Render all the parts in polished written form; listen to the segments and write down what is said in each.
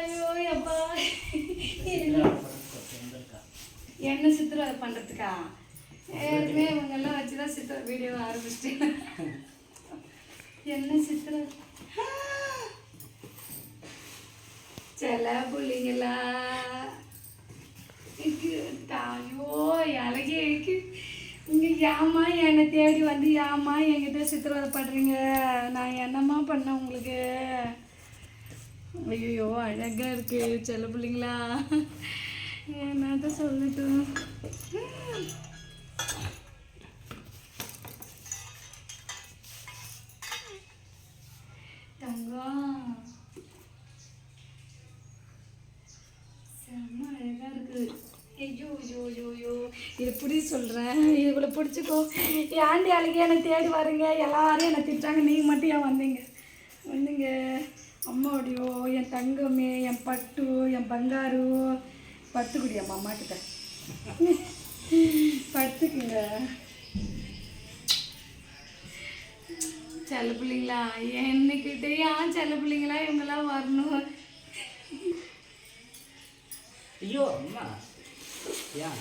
ஐயோ அப்பா என்ன சித்திரவதை பண்ணுறதுக்கா? ஏற்கனவே இவங்கெல்லாம் வச்சு தான் சித்திர வீடியோ ஆரம்பிச்சிட்டேன். என்ன சித்திர சில பிள்ளைங்களா ஐயோ அழகே இருக்கு. இங்கே ஏம்மா என்னை தேடி வந்து ஏம்மா என்கிட்ட சித்திரவதை பண்ணுறீங்க? நான் என்னம்மா பண்ணேன் உங்களுக்கு? ஐயோ அழகாக இருக்கு சில பிள்ளைங்களா. என்னதான் சொல்லட்டும். தங்கம் செம்ம அழகாக இருக்குது. ஐயோ ஐயோ ஐயோ ஐயோ இது பிடி சொல்கிறேன், இவ்வளோ பிடிச்சிக்கோ. ஏன்டி அழகே என்னை தேடி வரீங்க? எல்லாரும் என்னை திட்டாங்க, நீங்கள் மட்டும் ஏன் வந்தீங்க? வந்தீங்க அம்மாவோடையோ என் தங்கமே, என் பட்டு, என் பங்காரு. படுத்துக்குடியம்மா அம்மாக்கிட்ட படுத்துக்குங்க. செல்ல பிள்ளைங்களா என்னக்கிட்ட ஏன் செல்ல பிள்ளைங்களா இவங்கெல்லாம் வரணும்? ஐயோ அம்மா ஏன்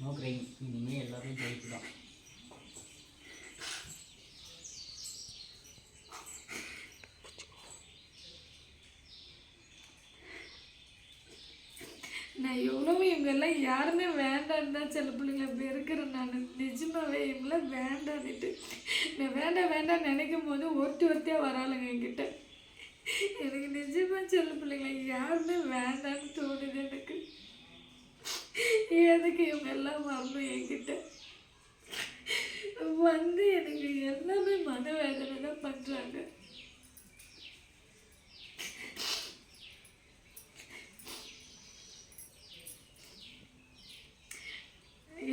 நோக்கிறேன்? இனிமே எல்லாரும் ஜெயிக்கலாம். நான் எவ்வளோ இவங்கெல்லாம் யாருமே வேண்டான்னு தான் சில பிள்ளைங்க அப்படி இருக்கிறேன். நான் நிஜமாவே இவங்களாம் வேண்டான்னுட்டு நான் வேண்டாம் வேண்டாம் நினைக்கும் போது ஒருத்தியாக வராளுங்க என்கிட்ட. எனக்கு நிஜமாக சில பிள்ளைங்க யாருமே வேண்டான்னு தோணுது எனக்கு. எதுக்கு இவங்க எல்லாம் வரணும் என்கிட்ட வந்து? எனக்கு எல்லாமே மனவேதனை தான் பண்ணுறாங்க.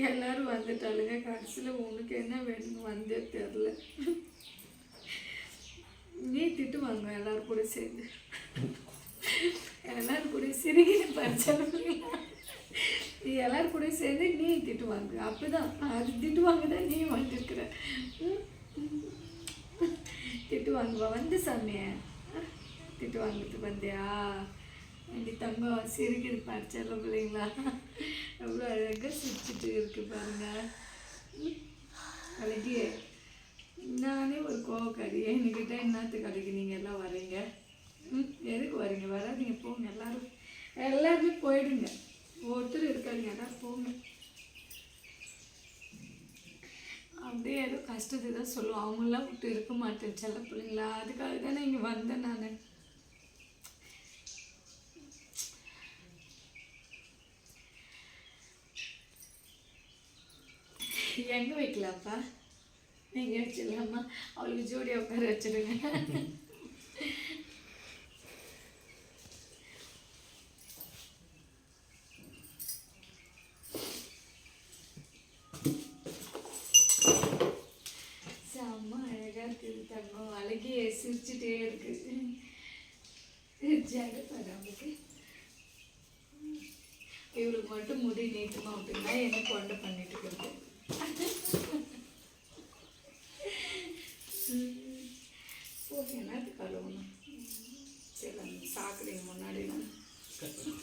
எல்லாரும் வந்துட்டாளுங்க. கடைசியில் உனக்கு என்ன வேணும்னு வந்தே தெரில. நீ திட்டு வாங்க எல்லாரும் கூட சேர்ந்து. எல்லாரும் கூட சிறுகின பறிச்சாலும் நீ எல்லாரும் கூட சேர்ந்து நீ திட்டு வாங்க. அப்படிதான் அது திட்டு வாங்க தான் நீ வந்துருக்குற. திட்டு வாங்குவா வந்து சாமிய திட்டு வாங்கிட்டு வந்தியா? எங்கள் தங்கம் சிறுகிது பறிச்சாலும் பிள்ளைங்களா எவ்வளோ அழகாக சிரிச்சுட்டு இருக்கு பாருங்க. அழகியே நானே ஒரு கோவக்காரி. என்கிட்ட என்னத்துக்கு அழகி நீங்கள் எல்லாம் வரீங்க? எதுக்கு வரீங்க? வராதிங்க, போங்க. எல்லாருமே போயிடுங்க. ஒருத்தர் இருக்காதுங்க, எல்லாரும் போங்க. அப்படியே ஏதோ கஷ்டத்தை தான் சொல்லுவோம். அவங்களாம் விட்டு இருக்க மாட்டேன் செல்ல பிள்ளைங்களா. அதுக்காக தானே இங்கே வந்தேன் நான். எங்கே வைக்கலாம்ப்பா? நீங்கள் வச்சிடலாமா? அவளுக்கு ஜோடியாக உட்கார வச்சிடுங்க. செம்ம அழகாக இருக்குது தங்கம். அழகிய சிரிச்சுட்டே இருக்கு. ஜடப்பாரு அவளுக்கு. இவளுக்கு மட்டும் முடி நீட்டமாக விட்டுருந்தா என்ன கொண்டை பண்ணிட்டு இருக்கிறது. என்னத்துக்கு அழுவணும்? சரி சாக்கடைங்க முன்னாடி நான்